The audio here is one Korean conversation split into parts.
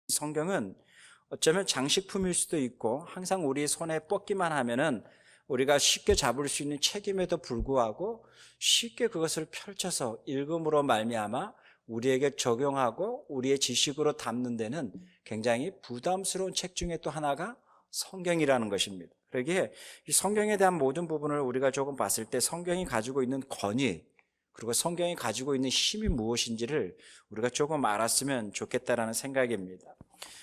성경은 어쩌면 장식품일 수도 있고 항상 우리 손에 뻗기만 하면은 우리가 쉽게 잡을 수 있는 책임에도 불구하고 쉽게 그것을 펼쳐서 읽음으로 말미암아 우리에게 적용하고 우리의 지식으로 담는 데는 굉장히 부담스러운 책 중에 또 하나가 성경이라는 것입니다. 그러기에 이 성경에 대한 모든 부분을 우리가 조금 봤을 때 성경이 가지고 있는 권위, 그리고 성경이 가지고 있는 힘이 무엇인지를 우리가 조금 알았으면 좋겠다라는 생각입니다.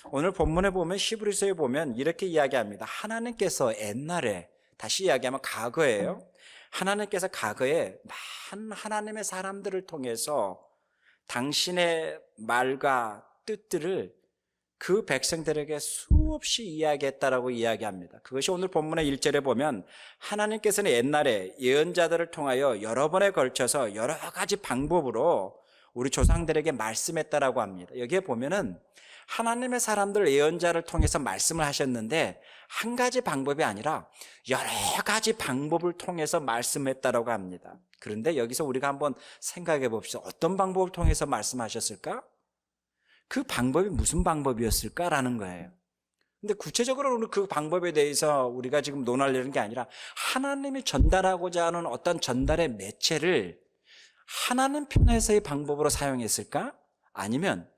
오늘 본문에 보면, 히브리서에 보면 이렇게 이야기합니다. 하나님께서 옛날에, 다시 이야기하면 과거예요. 하나님께서 과거에 많은 하나님의 사람들을 통해서 당신의 말과 뜻들을 그 백성들에게 수없이 이야기했다라고 이야기합니다. 그것이 오늘 본문의 1절에 보면 하나님께서는 옛날에 예언자들을 통하여 여러 번에 걸쳐서 여러 가지 방법으로 우리 조상들에게 말씀했다라고 합니다. 여기에 보면은 하나님의 사람들 예언자를 통해서 말씀을 하셨는데 한 가지 방법이 아니라 여러 가지 방법을 통해서 말씀했다라고 합니다. 그런데 여기서 우리가 한번 생각해 봅시다. 어떤 방법을 통해서 말씀하셨을까? 그 방법이 무슨 방법이었을까라는 거예요. 근데 구체적으로는 그 방법에 대해서 우리가 지금 논하려는 게 아니라 하나님이 전달하고자 하는 어떤 전달의 매체를 하나님 편에서의 방법으로 사용했을까? 아니면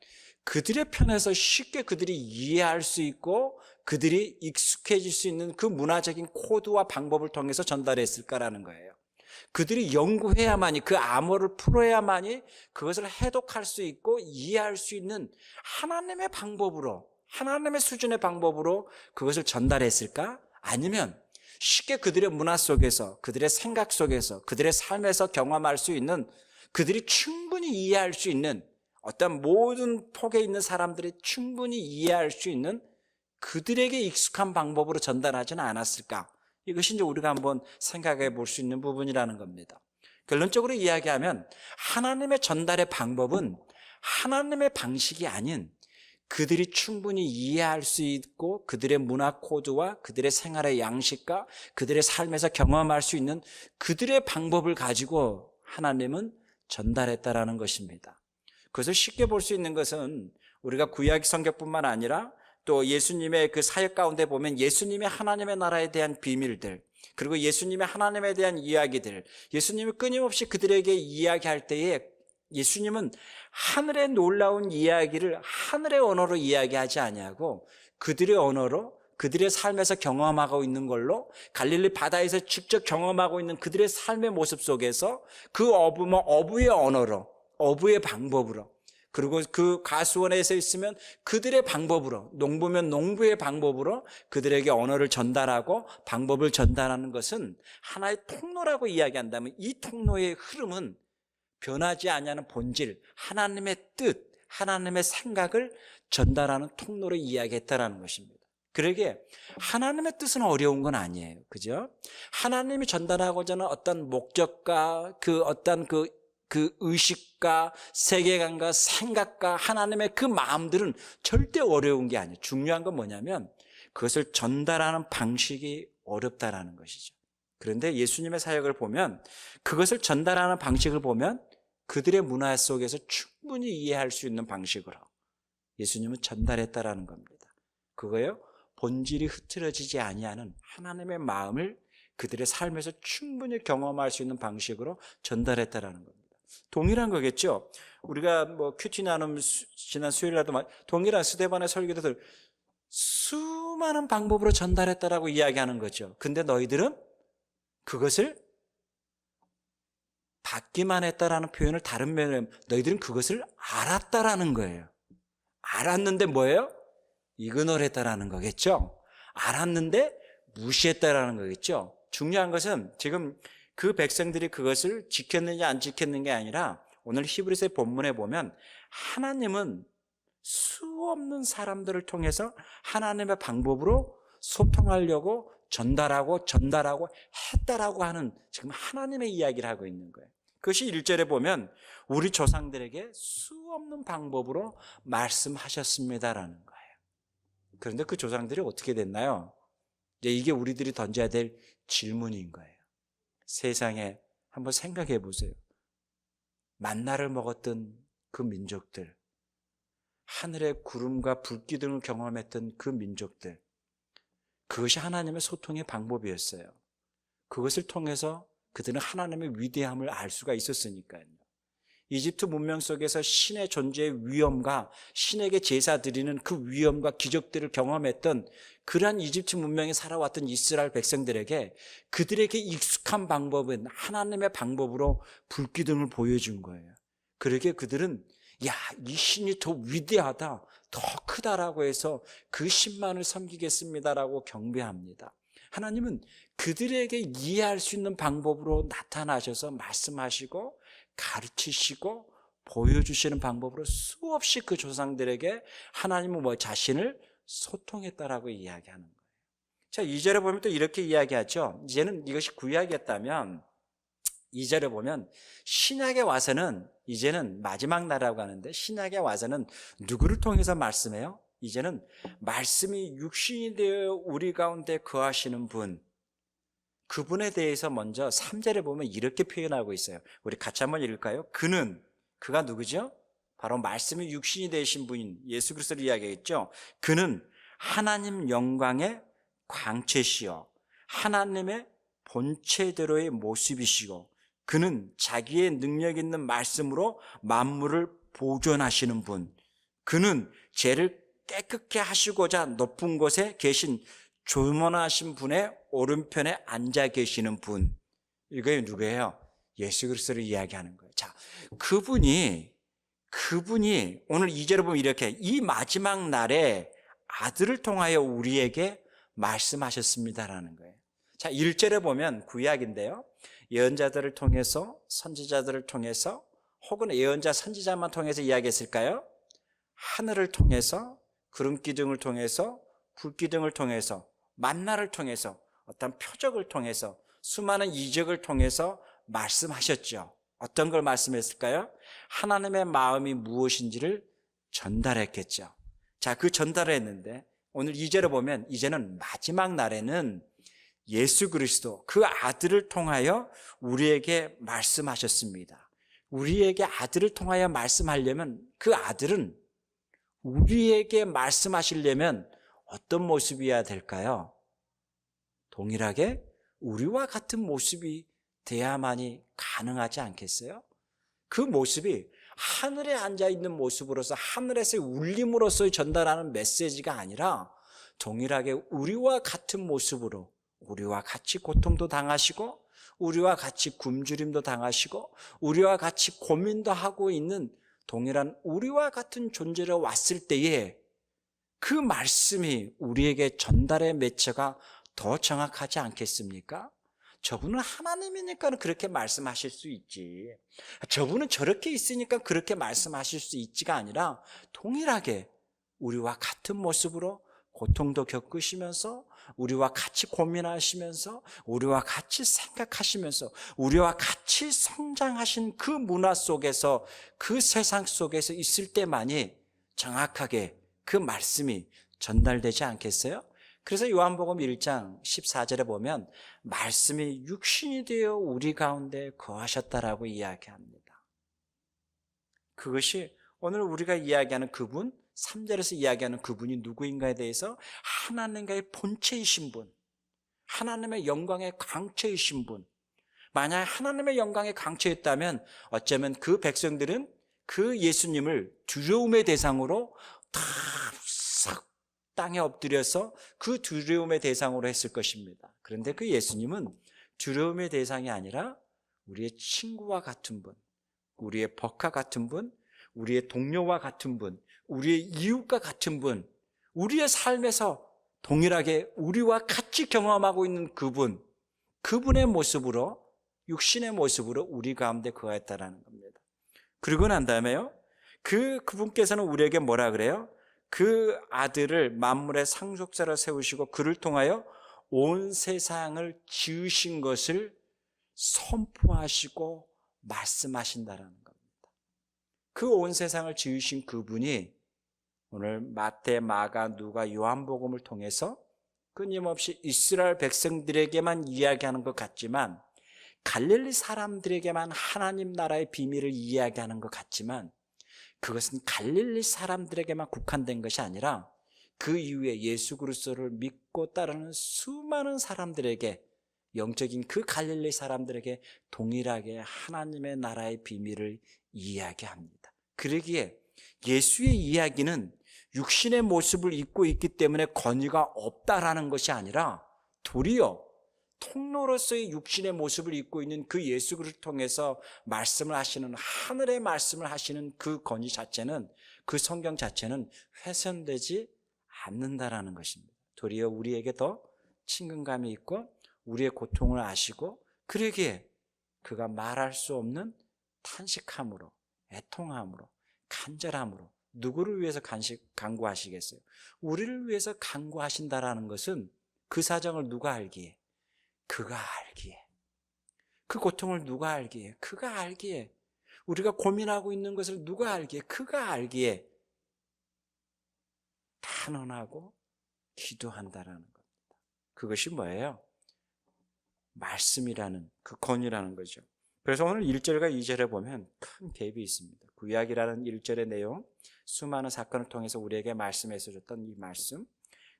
그들의 편에서 쉽게 그들이 이해할 수 있고 그들이 익숙해질 수 있는 그 문화적인 코드와 방법을 통해서 전달했을까라는 거예요. 그들이 연구해야만이, 그 암호를 풀어야만이 그것을 해독할 수 있고 이해할 수 있는 하나님의 방법으로, 하나님의 수준의 방법으로 그것을 전달했을까? 아니면 쉽게 그들의 문화 속에서, 그들의 생각 속에서, 그들의 삶에서 경험할 수 있는, 그들이 충분히 이해할 수 있는, 어떤 모든 폭에 있는 사람들이 충분히 이해할 수 있는 그들에게 익숙한 방법으로 전달하지는 않았을까? 이것이 이제 우리가 한번 생각해 볼 수 있는 부분이라는 겁니다. 결론적으로 이야기하면 하나님의 전달의 방법은 하나님의 방식이 아닌 그들이 충분히 이해할 수 있고 그들의 문화 코드와 그들의 생활의 양식과 그들의 삶에서 경험할 수 있는 그들의 방법을 가지고 하나님은 전달했다라는 것입니다. 그것을 쉽게 볼 수 있는 것은 우리가 구약 성경뿐만 아니라 또 예수님의 그 사역 가운데 보면 예수님의 하나님의 나라에 대한 비밀들, 그리고 예수님의 하나님에 대한 이야기들, 예수님이 끊임없이 그들에게 이야기할 때에 예수님은 하늘의 놀라운 이야기를 하늘의 언어로 이야기하지 아니하고 그들의 언어로, 그들의 삶에서 경험하고 있는 걸로, 갈릴리 바다에서 직접 경험하고 있는 그들의 삶의 모습 속에서 그 어부의 언어로, 어부의 방법으로, 그리고 그 가수원에서 있으면 그들의 방법으로, 농부면 농부의 방법으로 그들에게 언어를 전달하고 방법을 전달하는 것은 하나의 통로라고 이야기한다면 이 통로의 흐름은 변하지 아니하는 본질, 하나님의 뜻, 하나님의 생각을 전달하는 통로로 이야기했다라는 것입니다. 그러기에 하나님의 뜻은 어려운 건 아니에요. 그죠? 하나님이 전달하고자 하는 어떤 목적과 그 어떤 그 의식과 세계관과 생각과 하나님의 그 마음들은 절대 어려운 게 아니에요. 중요한 건 뭐냐면 그것을 전달하는 방식이 어렵다라는 것이죠. 그런데 예수님의 사역을 보면 그것을 전달하는 방식을 보면 그들의 문화 속에서 충분히 이해할 수 있는 방식으로 예수님은 전달했다라는 겁니다. 그거요, 본질이 흐트러지지 아니하는 하나님의 마음을 그들의 삶에서 충분히 경험할 수 있는 방식으로 전달했다라는 겁니다. 동일한 거겠죠. 우리가 뭐 큐티 나눔 지난 수요일에도 동일한 스데반의 설교들 수많은 방법으로 전달했다라고 이야기하는 거죠. 근데 너희들은 그것을 받기만 했다라는 표현을 다른 면에 너희들은 그것을 알았다라는 거예요. 알았는데 뭐예요? 이그노를 했다라는 거겠죠. 알았는데 무시했다라는 거겠죠. 중요한 것은 지금 그 백성들이 그것을 지켰느냐 안 지켰는 게 아니라 오늘 히브리서의 본문에 보면 하나님은 수없는 사람들을 통해서 하나님의 방법으로 소통하려고 전달하고 했다라고 하는 지금 하나님의 이야기를 하고 있는 거예요. 그것이 1절에 보면 우리 조상들에게 수없는 방법으로 말씀하셨습니다라는 거예요. 그런데 그 조상들이 어떻게 됐나요? 이제 이게 우리들이 던져야 될 질문인 거예요. 세상에 한번 생각해 보세요. 만나를 먹었던 그 민족들, 하늘의 구름과 불기둥을 경험했던 그 민족들, 그것이 하나님의 소통의 방법이었어요. 그것을 통해서 그들은 하나님의 위대함을 알 수가 있었으니까요. 이집트 문명 속에서 신의 존재의 위엄과 신에게 제사 드리는 그 위엄과 기적들을 경험했던 그러한 이집트 문명에 살아왔던 이스라엘 백성들에게 그들에게 익숙한 방법은 하나님의 방법으로 불기둥을 보여준 거예요. 그러기에 그들은 야, 이 신이 더 위대하다, 더 크다라고 해서 그 신만을 섬기겠습니다라고 경배합니다. 하나님은 그들에게 이해할 수 있는 방법으로 나타나셔서 말씀하시고 가르치시고 보여주시는 방법으로 수없이 그 조상들에게 하나님은 자신을 소통했다라고 이야기하는 거예요. 자, 2절에 보면 또 이렇게 이야기하죠. 이제는 이것이 구약이었다면 2절에 보면 신약에 와서는 이제는 마지막 날이라고 하는데 신약에 와서는 누구를 통해서 말씀해요? 이제는 말씀이 육신이 되어 우리 가운데 거하시는 분, 그분에 대해서 먼저 3절에 보면 이렇게 표현하고 있어요. 우리 같이 한번 읽을까요? 그가 누구죠? 바로 말씀이 육신이 되신 분인 예수 그리스도를 이야기했죠. 그는 하나님 영광의 광채시요 하나님의 본체대로의 모습이시고 그는 자기의 능력 있는 말씀으로 만물을 보존하시는 분, 그는 죄를 깨끗게 하시고자 높은 곳에 계신 조문하신 분의 오른편에 앉아 계시는 분, 이게 누구예요? 예수 그리스도를 이야기하는 거예요. 자, 그분이 오늘 2절에 보면 이렇게 이 마지막 날에 아들을 통하여 우리에게 말씀하셨습니다라는 거예요. 자, 1절에 보면 구약인데요. 예언자들을 통해서, 선지자들을 통해서, 혹은 예언자 선지자만 통해서 이야기했을까요? 하늘을 통해서, 구름기둥을 통해서, 불기둥을 통해서, 만나를 통해서, 어떤 표적을 통해서, 수많은 이적을 통해서 말씀하셨죠. 어떤 걸 말씀했을까요? 하나님의 마음이 무엇인지를 전달했겠죠. 자, 그 전달을 했는데 오늘 2절에 보면 이제는 마지막 날에는 예수 그리스도 그 아들을 통하여 우리에게 말씀하셨습니다. 우리에게 아들을 통하여 말씀하려면 그 아들은 우리에게 말씀하시려면 어떤 모습이어야 될까요? 동일하게 우리와 같은 모습이 돼야만이 가능하지 않겠어요? 그 모습이 하늘에 앉아있는 모습으로서 하늘에서의 울림으로서 전달하는 메시지가 아니라 동일하게 우리와 같은 모습으로 우리와 같이 고통도 당하시고 우리와 같이 굶주림도 당하시고 우리와 같이 고민도 하고 있는 동일한 우리와 같은 존재로 왔을 때에 그 말씀이 우리에게 전달의 매체가 더 정확하지 않겠습니까? 저분은 하나님이니까 그렇게 말씀하실 수 있지. 저분은 저렇게 있으니까 그렇게 말씀하실 수 있지가 아니라 동일하게 우리와 같은 모습으로 고통도 겪으시면서 우리와 같이 고민하시면서 우리와 같이 생각하시면서 우리와 같이 성장하신 그 문화 속에서 그 세상 속에서 있을 때만이 정확하게 그 말씀이 전달되지 않겠어요? 그래서 요한복음 1장 14절에 보면 말씀이 육신이 되어 우리 가운데 거하셨다라고 이야기합니다. 그것이 오늘 우리가 이야기하는 그분, 3절에서 이야기하는 그분이 누구인가에 대해서 하나님과의 본체이신 분, 하나님의 영광의 광채이신 분. 만약 하나님의 영광의 광채였다면 어쩌면 그 백성들은 그 예수님을 두려움의 대상으로 탁 땅에 엎드려서 그 두려움의 대상으로 했을 것입니다. 그런데 그 예수님은 두려움의 대상이 아니라 우리의 친구와 같은 분, 우리의 법과 같은 분, 우리의 동료와 같은 분, 우리의 이웃과 같은 분, 우리의 삶에서 동일하게 우리와 같이 경험하고 있는 그분, 그분의 모습으로, 육신의 모습으로 우리 가운데 거했다라는 겁니다. 그러고 난 다음에요, 그분께서는 우리에게 뭐라 그래요? 그 아들을 만물의 상속자로 세우시고 그를 통하여 온 세상을 지으신 것을 선포하시고 말씀하신다라는 겁니다. 그 온 세상을 지으신 그분이 오늘 마태, 마가, 누가, 요한복음을 통해서 끊임없이 이스라엘 백성들에게만 이야기하는 것 같지만, 갈릴리 사람들에게만 하나님 나라의 비밀을 이야기하는 것 같지만, 그것은 갈릴리 사람들에게만 국한된 것이 아니라 그 이후에 예수 그리스도를 믿고 따르는 수많은 사람들에게, 영적인 그 갈릴리 사람들에게 동일하게 하나님의 나라의 비밀을 이야기합니다. 그러기에 예수의 이야기는 육신의 모습을 입고 있기 때문에 권위가 없다라는 것이 아니라 도리어 통로로서의 육신의 모습을 입고 있는 그 예수 그리스도를 통해서 말씀을 하시는, 하늘의 말씀을 하시는 그 권위 자체는, 그 성경 자체는 훼손되지 않는다라는 것입니다. 도리어 우리에게 더 친근감이 있고 우리의 고통을 아시고, 그러기에 그가 말할 수 없는 탄식함으로, 애통함으로, 간절함으로 누구를 위해서 간구하시겠어요? 우리를 위해서 간구하신다라는 것은 그 사정을 누가 알기에? 그가 알기에. 그 고통을 누가 알기에? 그가 알기에. 우리가 고민하고 있는 것을 누가 알기에? 그가 알기에 단언하고 기도한다라는 겁니다. 그것이 뭐예요? 말씀이라는, 그 권위라는 거죠. 그래서 오늘 1절과 2절에 보면 큰 갭이 있습니다. 구약이라는 1절의 내용, 수많은 사건을 통해서 우리에게 말씀해서 줬던 이 말씀,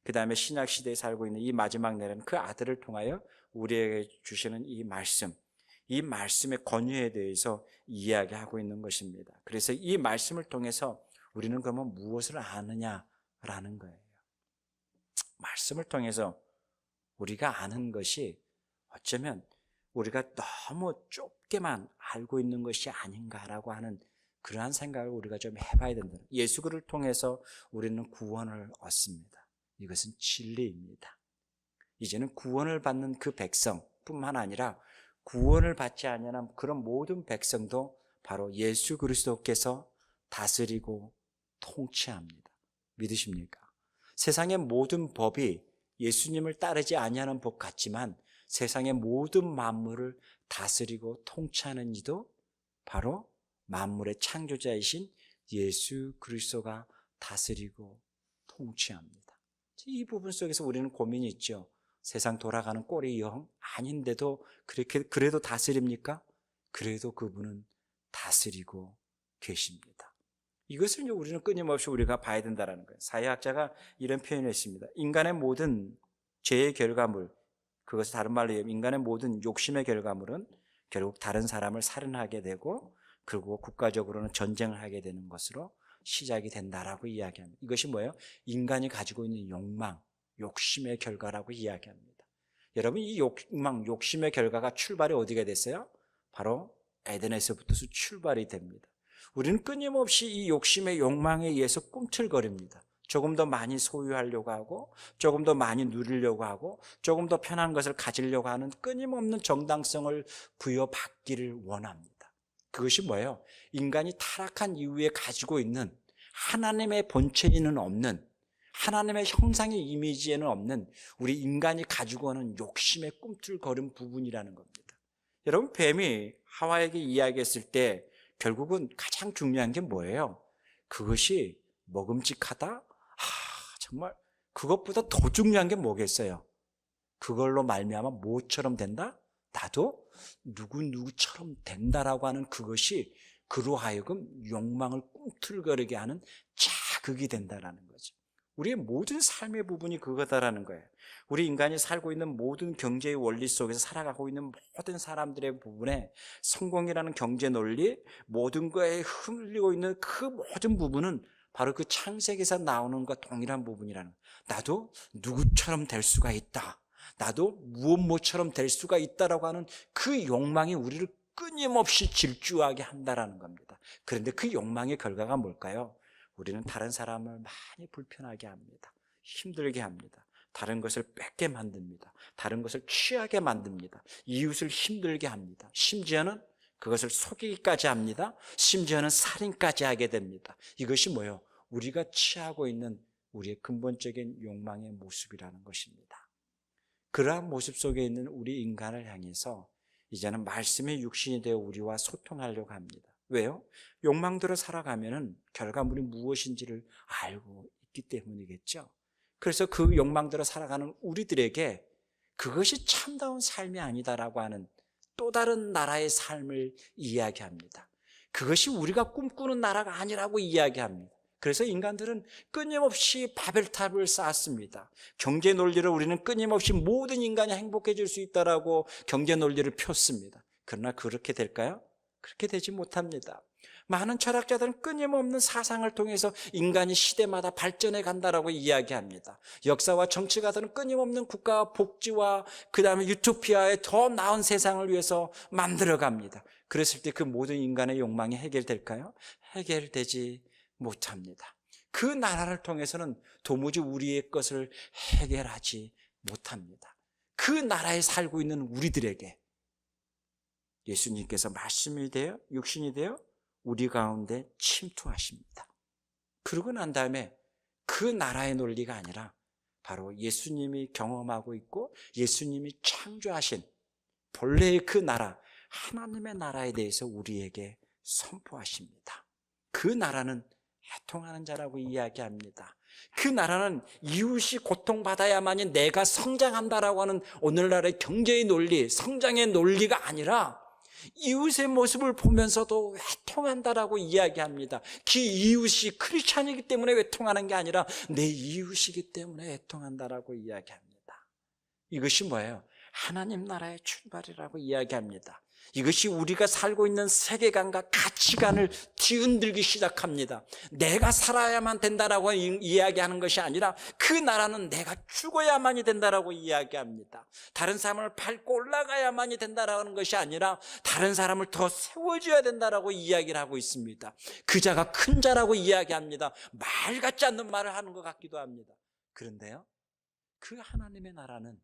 그 다음에 신약 시대에 살고 있는 이 마지막 내라는 그 아들을 통하여 우리에게 주시는 이 말씀, 이 말씀의 권위에 대해서 이야기하고 있는 것입니다. 그래서 이 말씀을 통해서 우리는 그러면 무엇을 아느냐라는 거예요. 말씀을 통해서 우리가 아는 것이 어쩌면 우리가 너무 좁게만 알고 있는 것이 아닌가라고 하는 그러한 생각을 우리가 좀 해봐야 된다. 예수 그를 통해서 우리는 구원을 얻습니다. 이것은 진리입니다. 이제는 구원을 받는 그 백성뿐만 아니라 구원을 받지 아니하는 그런 모든 백성도 바로 예수 그리스도께서 다스리고 통치합니다. 믿으십니까? 세상의 모든 법이 예수님을 따르지 아니하는 법 같지만 세상의 모든 만물을 다스리고 통치하는 이도 바로 만물의 창조자이신 예수 그리스도가 다스리고 통치합니다. 이 부분 속에서 우리는 고민이 있죠. 세상 돌아가는 꼴이 영 아닌데도 그래도 다스립니까? 그래도 그분은 다스리고 계십니다. 이것을 우리는 끊임없이 우리가 봐야 된다는 거예요. 사회학자가 이런 표현을 했습니다. 인간의 모든 죄의 결과물, 그것을 다른 말로 얘기하면 인간의 모든 욕심의 결과물은 결국 다른 사람을 살인하게 되고 그리고 국가적으로는 전쟁을 하게 되는 것으로 시작이 된다라고 이야기합니다. 이것이 뭐예요? 인간이 가지고 있는 욕망, 욕심의 결과라고 이야기합니다. 여러분, 이 욕망, 욕심의 결과가 출발이 어디가 됐어요? 바로 에덴에서부터 출발이 됩니다. 우리는 끊임없이 이 욕심의 욕망에 의해서 꿈틀거립니다. 조금 더 많이 소유하려고 하고 조금 더 많이 누리려고 하고 조금 더 편한 것을 가지려고 하는 끊임없는 정당성을 부여받기를 원합니다. 그것이 뭐예요? 인간이 타락한 이후에 가지고 있는 하나님의 본체에는 없는, 하나님의 형상의 이미지에는 없는 우리 인간이 가지고 오는 욕심의 꿈틀거림 부분이라는 겁니다. 여러분, 뱀이 하와에게 이야기했을 때 결국은 가장 중요한 게 뭐예요? 그것이 먹음직하다? 정말 그것보다 더 중요한 게 뭐겠어요? 그걸로 말미암아 뭐처럼 된다? 나도 누구처럼 된다라고 하는 그것이 그로 하여금 욕망을 꿈틀거리게 하는 자극이 된다라는 거죠. 우리의 모든 삶의 부분이 그거다라는 거예요. 우리 인간이 살고 있는 모든 경제의 원리 속에서 살아가고 있는 모든 사람들의 부분에 성공이라는 경제 논리, 모든 거에 흘리고 있는 그 모든 부분은 바로 그 창세기에서 나오는 것과 동일한 부분이라는 거예요. 나도 누구처럼 될 수가 있다. 나도 무엇처럼 될 수가 있다라고 하는 그 욕망이 우리를 끊임없이 질주하게 한다라는 겁니다. 그런데 그 욕망의 결과가 뭘까요? 우리는 다른 사람을 많이 불편하게 합니다. 힘들게 합니다. 다른 것을 뺏게 만듭니다. 다른 것을 취하게 만듭니다. 이웃을 힘들게 합니다. 심지어는 그것을 속이기까지 합니다. 심지어는 살인까지 하게 됩니다. 이것이 뭐예요? 우리가 취하고 있는 우리의 근본적인 욕망의 모습이라는 것입니다. 그러한 모습 속에 있는 우리 인간을 향해서 이제는 말씀의 육신이 되어 우리와 소통하려고 합니다. 왜요? 욕망대로 살아가면은 결과물이 무엇인지를 알고 있기 때문이겠죠. 그래서 그 욕망대로 살아가는 우리들에게 그것이 참다운 삶이 아니다라고 하는 또 다른 나라의 삶을 이야기합니다. 그것이 우리가 꿈꾸는 나라가 아니라고 이야기합니다. 그래서 인간들은 끊임없이 바벨탑을 쌓았습니다. 경제 논리를 우리는 끊임없이 모든 인간이 행복해질 수 있다라고 경제 논리를 폈습니다. 그러나 그렇게 될까요? 그렇게 되지 못합니다. 많은 철학자들은 끊임없는 사상을 통해서 인간이 시대마다 발전해 간다라고 이야기합니다. 역사와 정치가들은 끊임없는 국가와 복지와 그 다음에 유토피아의 더 나은 세상을 위해서 만들어갑니다. 그랬을 때 그 모든 인간의 욕망이 해결될까요? 해결되지 못합니다. 그 나라를 통해서는 도무지 우리의 것을 해결하지 못합니다. 그 나라에 살고 있는 우리들에게 예수님께서 말씀이 되어 육신이 되어 우리 가운데 침투하십니다. 그러고 난 다음에 그 나라의 논리가 아니라 바로 예수님이 경험하고 있고 예수님이 창조하신 본래의 그 나라, 하나님의 나라에 대해서 우리에게 선포하십니다. 그 나라는 애통하는 자라고 이야기합니다. 그 나라는 이웃이 고통받아야만이 내가 성장한다라고 하는 오늘날의 경제의 논리, 성장의 논리가 아니라 이웃의 모습을 보면서도 애통한다라고 이야기합니다. 그 이웃이 크리스찬이기 때문에 애통하는 게 아니라 내 이웃이기 때문에 애통한다라고 이야기합니다. 이것이 뭐예요? 하나님 나라의 출발이라고 이야기합니다. 이것이 우리가 살고 있는 세계관과 가치관을 뒤흔들기 시작합니다. 내가 살아야만 된다라고 이야기하는 것이 아니라 그 나라는 내가 죽어야만이 된다라고 이야기합니다. 다른 사람을 밟고 올라가야만이 된다라는 것이 아니라 다른 사람을 더 세워줘야 된다라고 이야기를 하고 있습니다. 그 자가 큰 자라고 이야기합니다. 말 같지 않는 말을 하는 것 같기도 합니다. 그런데요, 그 하나님의 나라는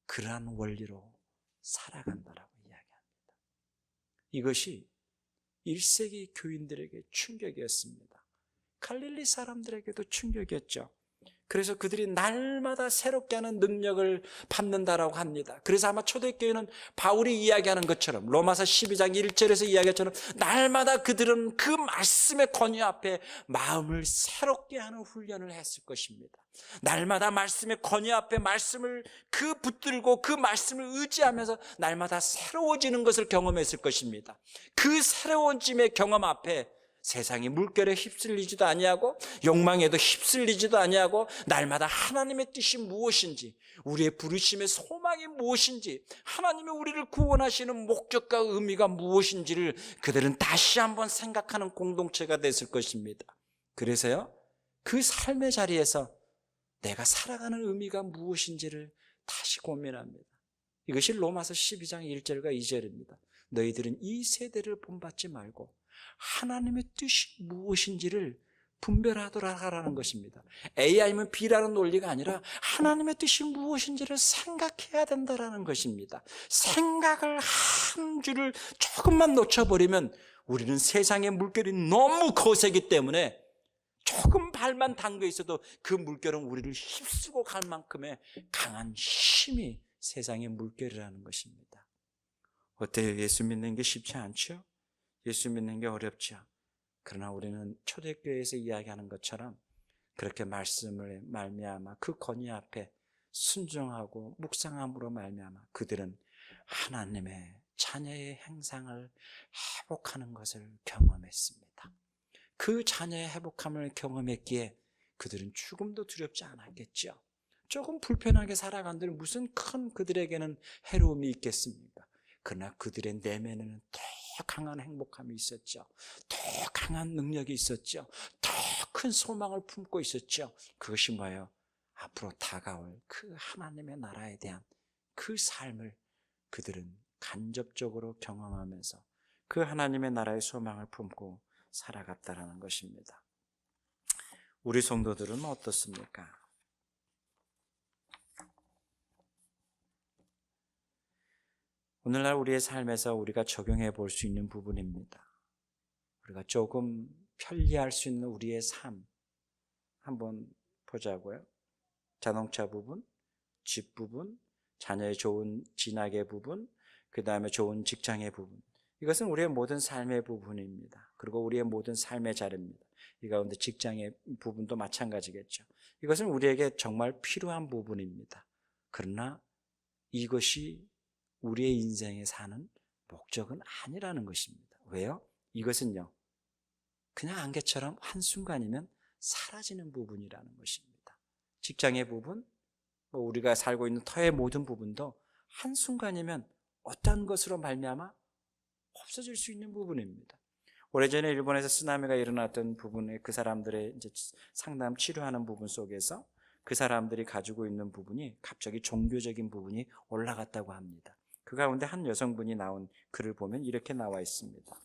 그러한 원리로 살아간다라고 이야기합니다. 이것이 1세기 교인들에게 충격이었습니다. 갈릴리 사람들에게도 충격이었죠. 그래서 그들이 날마다 새롭게 하는 능력을 받는다라고 합니다. 그래서 아마 초대교회는 바울이 이야기하는 것처럼 로마서 12장 1절에서 이야기처럼 날마다 그들은 그 말씀의 권위 앞에 마음을 새롭게 하는 훈련을 했을 것입니다. 날마다 말씀의 권위 앞에 말씀을 붙들고 그 말씀을 의지하면서 날마다 새로워지는 것을 경험했을 것입니다. 그 새로워짐의 경험 앞에 세상이 물결에 휩쓸리지도 아니하고 욕망에도 휩쓸리지도 아니하고 날마다 하나님의 뜻이 무엇인지, 우리의 부르심의 소망이 무엇인지, 하나님이 우리를 구원하시는 목적과 의미가 무엇인지를 그들은 다시 한번 생각하는 공동체가 됐을 것입니다. 그래서요, 그 삶의 자리에서 내가 살아가는 의미가 무엇인지를 다시 고민합니다. 이것이 로마서 12장 1절과 2절입니다. 너희들은 이 세대를 본받지 말고 하나님의 뜻이 무엇인지를 분별하도록 하라는 것입니다. A 아니면 B라는 논리가 아니라 하나님의 뜻이 무엇인지를 생각해야 된다는 것입니다. 생각을 한 줄을 조금만 놓쳐버리면 우리는 세상의 물결이 너무 거세기 때문에 조금 발만 담겨 있어도 그 물결은 우리를 휩쓰고 갈 만큼의 강한 힘이 세상의 물결이라는 것입니다. 어때요? 예수 믿는 게 쉽지 않죠? 예수 믿는 게 어렵죠. 그러나 우리는 초대교회에서 이야기하는 것처럼 그렇게 말씀을 말미암아 그 권위 앞에 순종하고 묵상함으로 말미암아 그들은 하나님의 자녀의 행상을 회복하는 것을 경험했습니다. 그 자녀의 회복함을 경험했기에 그들은 죽음도 두렵지 않았겠죠. 조금 불편하게 살아간들 무슨 큰 그들에게는 해로움이 있겠습니까? 그러나 그들의 내면에는 더 강한 행복함이 있었죠. 더 강한 능력이 있었죠. 더 큰 소망을 품고 있었죠. 그것이 뭐예요? 앞으로 다가올 그 하나님의 나라에 대한 그 삶을 그들은 간접적으로 경험하면서 그 하나님의 나라의 소망을 품고 살아갔다는 것입니다. 우리 성도들은 어떻습니까? 오늘날 우리의 삶에서 우리가 적용해 볼 수 있는 부분입니다. 우리가 조금 편리할 수 있는 우리의 삶 한번 보자고요. 자동차 부분, 집 부분, 자녀의 좋은 진학의 부분, 그 다음에 좋은 직장의 부분. 이것은 우리의 모든 삶의 부분입니다. 그리고 우리의 모든 삶의 자리입니다. 이 가운데 직장의 부분도 마찬가지겠죠. 이것은 우리에게 정말 필요한 부분입니다. 그러나 이것이 우리의 인생에 사는 목적은 아니라는 것입니다. 왜요? 이것은요, 그냥 안개처럼 한순간이면 사라지는 부분이라는 것입니다. 직장의 부분, 우리가 살고 있는 터의 모든 부분도 한순간이면 어떤 것으로 말미암아 없어질 수 있는 부분입니다. 오래전에 일본에서 쓰나미가 일어났던 부분에 그 사람들의 이제 상담 치료하는 부분 속에서 그 사람들이 가지고 있는 부분이 갑자기 종교적인 부분이 올라갔다고 합니다. 그 가운데 한 여성분이 나온 글을 보면 이렇게 나와 있습니다.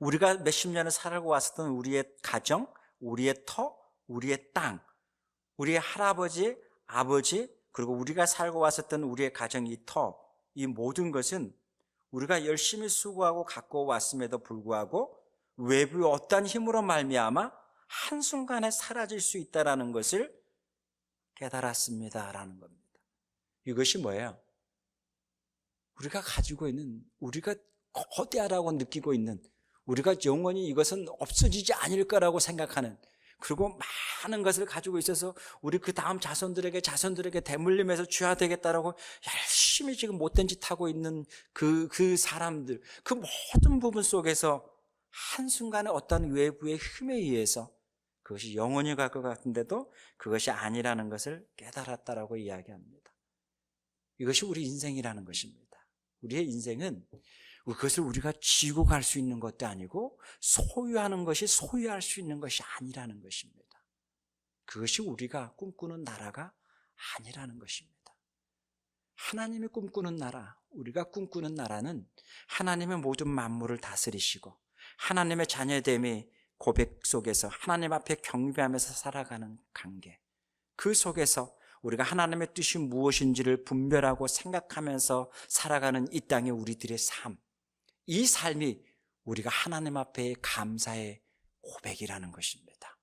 우리가 몇십 년을 살고 왔었던 우리의 가정, 우리의 터, 우리의 땅, 우리의 할아버지, 아버지, 그리고 우리가 살고 왔었던 우리의 가정, 이 터, 이 모든 것은 우리가 열심히 수고하고 갖고 왔음에도 불구하고 외부의 어떠한 힘으로 말미암아 한순간에 사라질 수 있다는 것을 깨달았습니다라는 겁니다. 이것이 뭐예요? 우리가 가지고 있는, 우리가 거대하다고 느끼고 있는, 우리가 영원히 이것은 없어지지 않을 거라고 생각하는, 그리고 많은 것을 가지고 있어서 우리 그 다음 자손들에게 대물림해서 줘야 되겠다라고 열심히 지금 못된 짓 하고 있는 그 사람들, 그 모든 부분 속에서 한순간에 어떤 외부의 힘에 의해서 그것이 영원히 갈 것 같은데도 그것이 아니라는 것을 깨달았다라고 이야기합니다. 이것이 우리 인생이라는 것입니다. 우리의 인생은 그것을 우리가 쥐고 갈 수 있는 것도 아니고 소유하는 것이 소유할 수 있는 것이 아니라는 것입니다. 그것이 우리가 꿈꾸는 나라가 아니라는 것입니다. 하나님이 꿈꾸는 나라, 우리가 꿈꾸는 나라는 하나님의 모든 만물을 다스리시고 하나님의 자녀됨의 고백 속에서 하나님 앞에 경배하면서 살아가는 관계, 그 속에서 우리가 하나님의 뜻이 무엇인지를 분별하고 생각하면서 살아가는 이 땅의 우리들의 삶, 이 삶이 우리가 하나님 앞에 감사의 고백이라는 것입니다.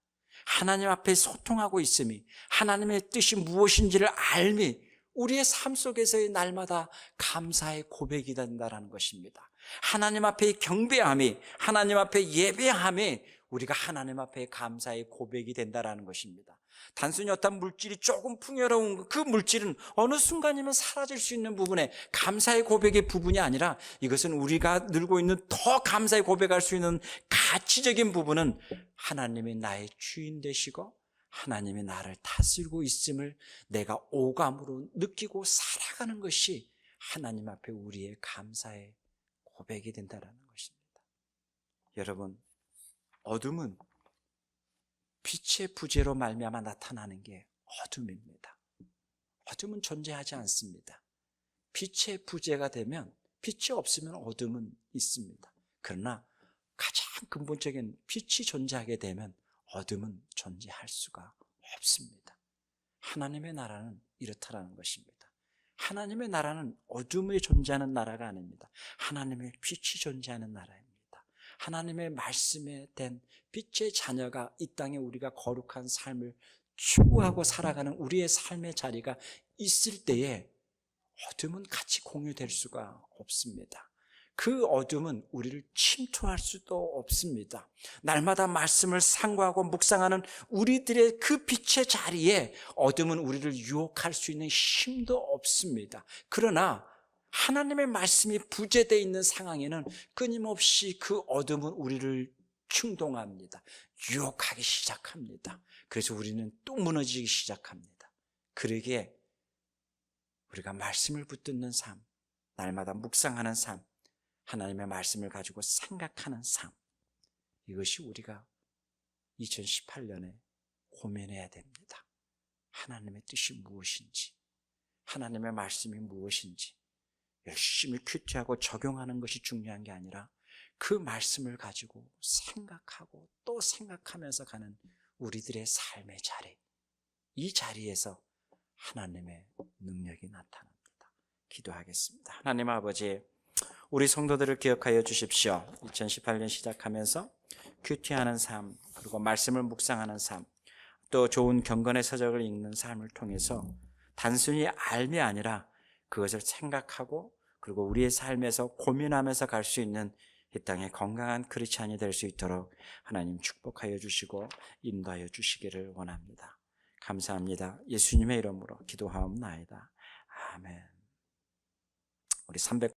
하나님 앞에 소통하고 있음이, 하나님의 뜻이 무엇인지를 알미 우리의 삶 속에서의 날마다 감사의 고백이 된다는 것입니다. 하나님 앞에 경배함이, 하나님 앞에 예배함이 우리가 하나님 앞에 감사의 고백이 된다는 것입니다. 단순히 어떤 물질이 조금 풍요로운 그 물질은 어느 순간이면 사라질 수 있는 부분에 감사의 고백의 부분이 아니라, 이것은 우리가 늘고 있는 더 감사의 고백할 수 있는 가치적인 부분은 하나님이 나의 주인 되시고 하나님이 나를 다스리고 있음을 내가 오감으로 느끼고 살아가는 것이 하나님 앞에 우리의 감사의 고백이 된다는 것입니다. 여러분, 어둠은 빛의 부재로 말미암아 나타나는 게 어둠입니다. 어둠은 존재하지 않습니다. 빛의 부재가 되면, 빛이 없으면 어둠은 있습니다. 그러나 가장 근본적인 빛이 존재하게 되면 어둠은 존재할 수가 없습니다. 하나님의 나라는 이렇다라는 것입니다. 하나님의 나라는 어둠에 존재하는 나라가 아닙니다. 하나님의 빛이 존재하는 나라입니다. 하나님의 말씀에 된 빛의 자녀가 이 땅에 우리가 거룩한 삶을 추구하고 살아가는 우리의 삶의 자리가 있을 때에 어둠은 같이 공유될 수가 없습니다. 그 어둠은 우리를 침투할 수도 없습니다. 날마다 말씀을 상고하고 묵상하는 우리들의 그 빛의 자리에 어둠은 우리를 유혹할 수 있는 힘도 없습니다. 그러나 하나님의 말씀이 부재되어 있는 상황에는 끊임없이 그 어둠은 우리를 충동합니다. 유혹하기 시작합니다. 그래서 우리는 또 무너지기 시작합니다. 그러기에 우리가 말씀을 붙드는 삶, 날마다 묵상하는 삶, 하나님의 말씀을 가지고 생각하는 삶, 이것이 우리가 2018년에 고민해야 됩니다. 하나님의 뜻이 무엇인지, 하나님의 말씀이 무엇인지 열심히 큐티하고 적용하는 것이 중요한 게 아니라 그 말씀을 가지고 생각하고 또 생각하면서 가는 우리들의 삶의 자리, 이 자리에서 하나님의 능력이 나타납니다. 기도하겠습니다. 하나님 아버지, 우리 성도들을 기억하여 주십시오. 2018년 시작하면서 큐티하는 삶, 그리고 말씀을 묵상하는 삶, 또 좋은 경건의 서적을 읽는 삶을 통해서 단순히 알미 아니라 그것을 생각하고 그리고 우리의 삶에서 고민하면서 갈 수 있는 이 땅의 건강한 크리스찬이 될 수 있도록 하나님 축복하여 주시고 인도하여 주시기를 원합니다. 감사합니다. 예수님의 이름으로 기도하옵나이다. 아멘. 우리 300